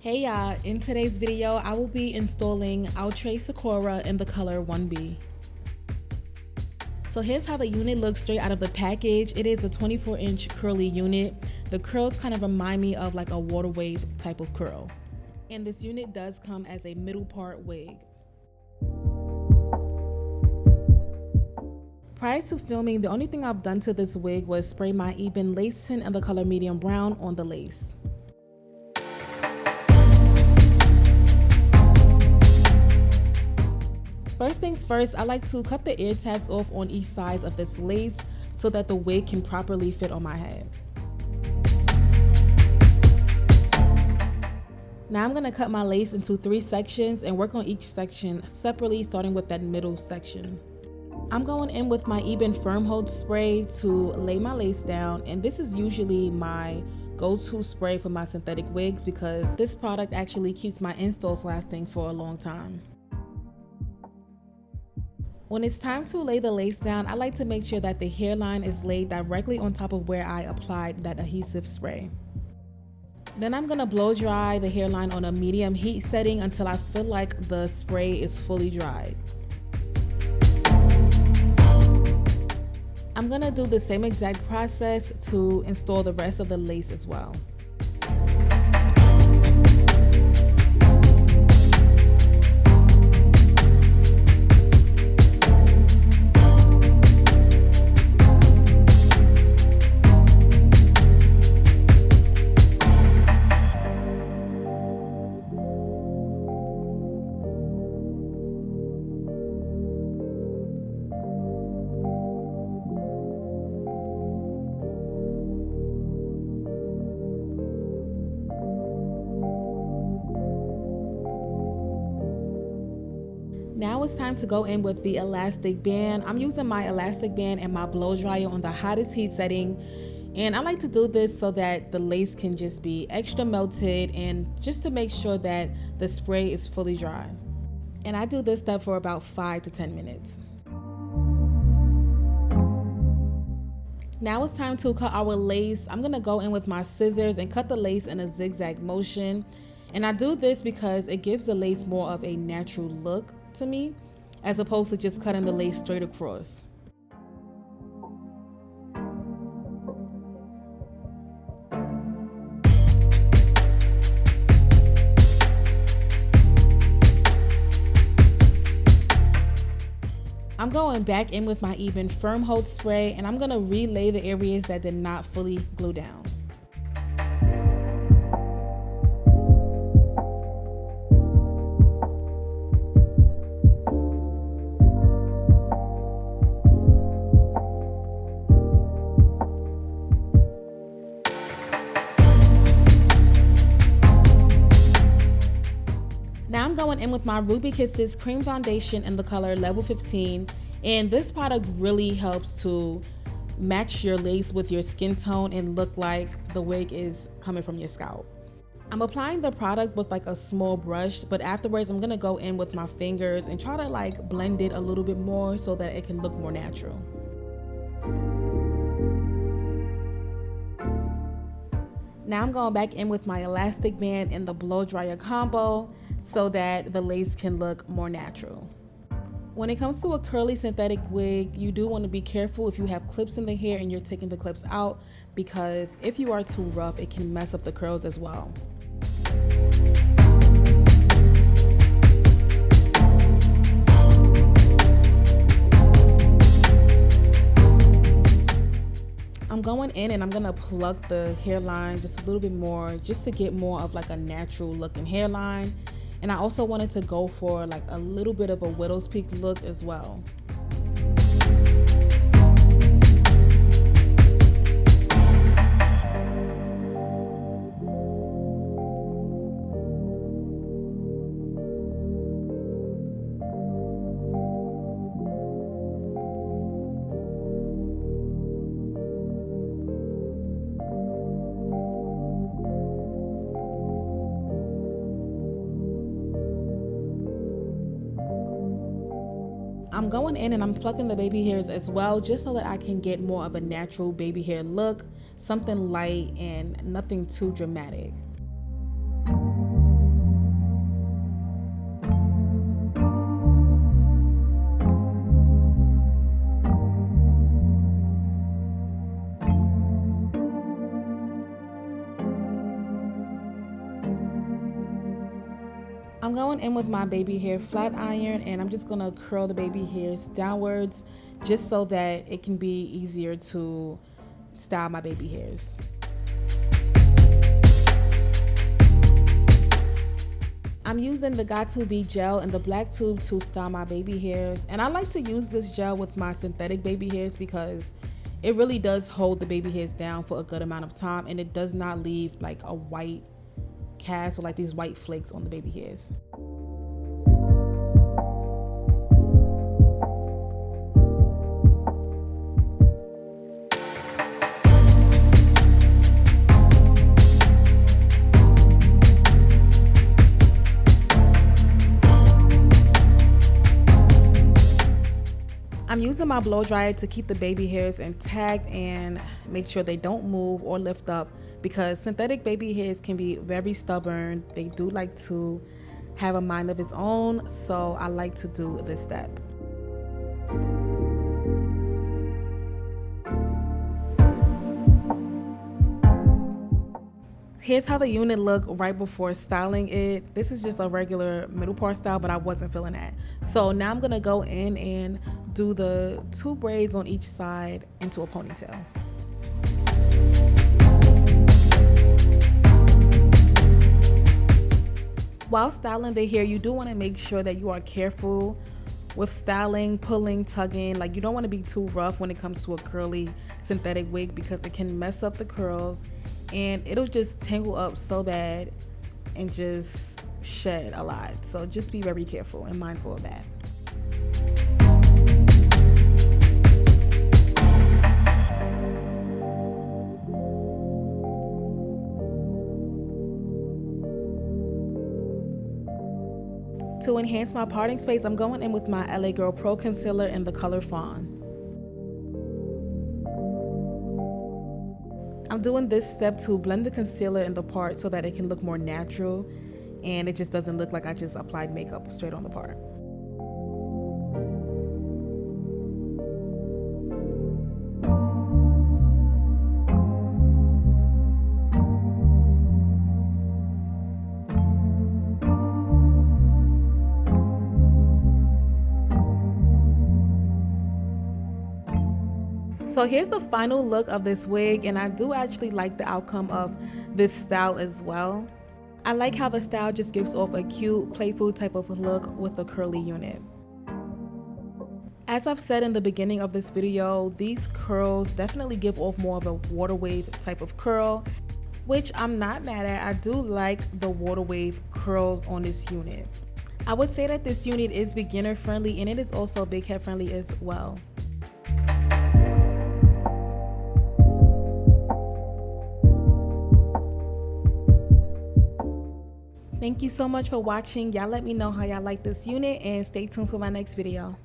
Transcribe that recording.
Hey y'all, in today's video, I will be installing Outre Secora in the color 1B. So here's how the unit looks straight out of the package. It is a 24-inch curly unit. The curls kind of remind me of like a water wave type of curl. And this unit does come as a middle part wig. Prior to filming, the only thing I've done to this wig was spray my Ebin lace tint in the color medium brown on the lace. First things first, I like to cut the ear tabs off on each side of this lace so that the wig can properly fit on my head. Now I'm going to cut my lace into 3 sections and work on each section separately, starting with that middle section. I'm going in with my Ebin Firm Hold spray to lay my lace down, and this is usually my go-to spray for my synthetic wigs because this product actually keeps my installs lasting for a long time. When it's time to lay the lace down, I like to make sure that the hairline is laid directly on top of where I applied that adhesive spray. Then I'm gonna blow dry the hairline on a medium heat setting until I feel like the spray is fully dried. I'm gonna do the same exact process to install the rest of the lace as well. Now it's time to go in with the elastic band. I'm using my elastic band and my blow dryer on the hottest heat setting. And I like to do this so that the lace can just be extra melted and just to make sure that the spray is fully dry. And I do this step for about 5 to 10 minutes. Now it's time to cut our lace. I'm gonna go in with my scissors and cut the lace in a zigzag motion. And I do this because it gives the lace more of a natural look to me, as opposed to just cutting the lace straight across. I'm going back in with my Ebin Firm Hold spray, and I'm gonna relay the areas that did not fully glue down. Now I'm going in with my Ruby Kisses cream foundation in the color level 15, and this product really helps to match your lace with your skin tone and look like the wig is coming from your scalp. I'm applying the product with like a small brush, but afterwards I'm gonna go in with my fingers and try to like blend it a little bit more so that it can look more natural. Now I'm going back in with my elastic band and the blow dryer combo so that the lace can look more natural. When it comes to a curly synthetic wig, you do want to be careful if you have clips in the hair and you're taking the clips out, because if you are too rough, it can mess up the curls as well. I'm going in and I'm gonna pluck the hairline just a little bit more, just to get more of like a natural looking hairline. And I also wanted to go for like a little bit of a widow's peak look as well. I'm going in and I'm plucking the baby hairs as well, just so that I can get more of a natural baby hair look, something light and nothing too dramatic. I'm going in with my baby hair flat iron, and I'm just gonna curl the baby hairs downwards just so that it can be easier to style my baby hairs. I'm using the Outre Bee gel in the black tube to style my baby hairs, and I like to use this gel with my synthetic baby hairs because it really does hold the baby hairs down for a good amount of time, and it does not leave like a white cast or like these white flakes on the baby hairs. I'm using my blow dryer to keep the baby hairs intact and make sure they don't move or lift up, because synthetic baby hairs can be very stubborn. They do like to have a mind of its own, so I like to do this step. Here's how the unit looked right before styling it. This is just a regular middle part style, but I wasn't feeling that. So now I'm gonna go in and do the 2 braids on each side into a ponytail. While styling the hair, you do want to make sure that you are careful with styling, pulling, tugging. Like, you don't want to be too rough when it comes to a curly synthetic wig, because it can mess up the curls and it'll just tangle up so bad and just shed a lot. So just be very careful and mindful of that. To enhance my parting space, I'm going in with my LA Girl Pro Concealer in the color Fawn. I'm doing this step to blend the concealer in the part so that it can look more natural and it just doesn't look like I just applied makeup straight on the part. So here's the final look of this wig, and I do actually like the outcome of this style as well. I like how the style just gives off a cute, playful type of look with a curly unit. As I've said in the beginning of this video, these curls definitely give off more of a water wave type of curl, which I'm not mad at. I do like the water wave curls on this unit. I would say that this unit is beginner friendly, and it is also big head friendly as well. Thank you so much for watching. Y'all let me know how y'all like this unit, and stay tuned for my next video.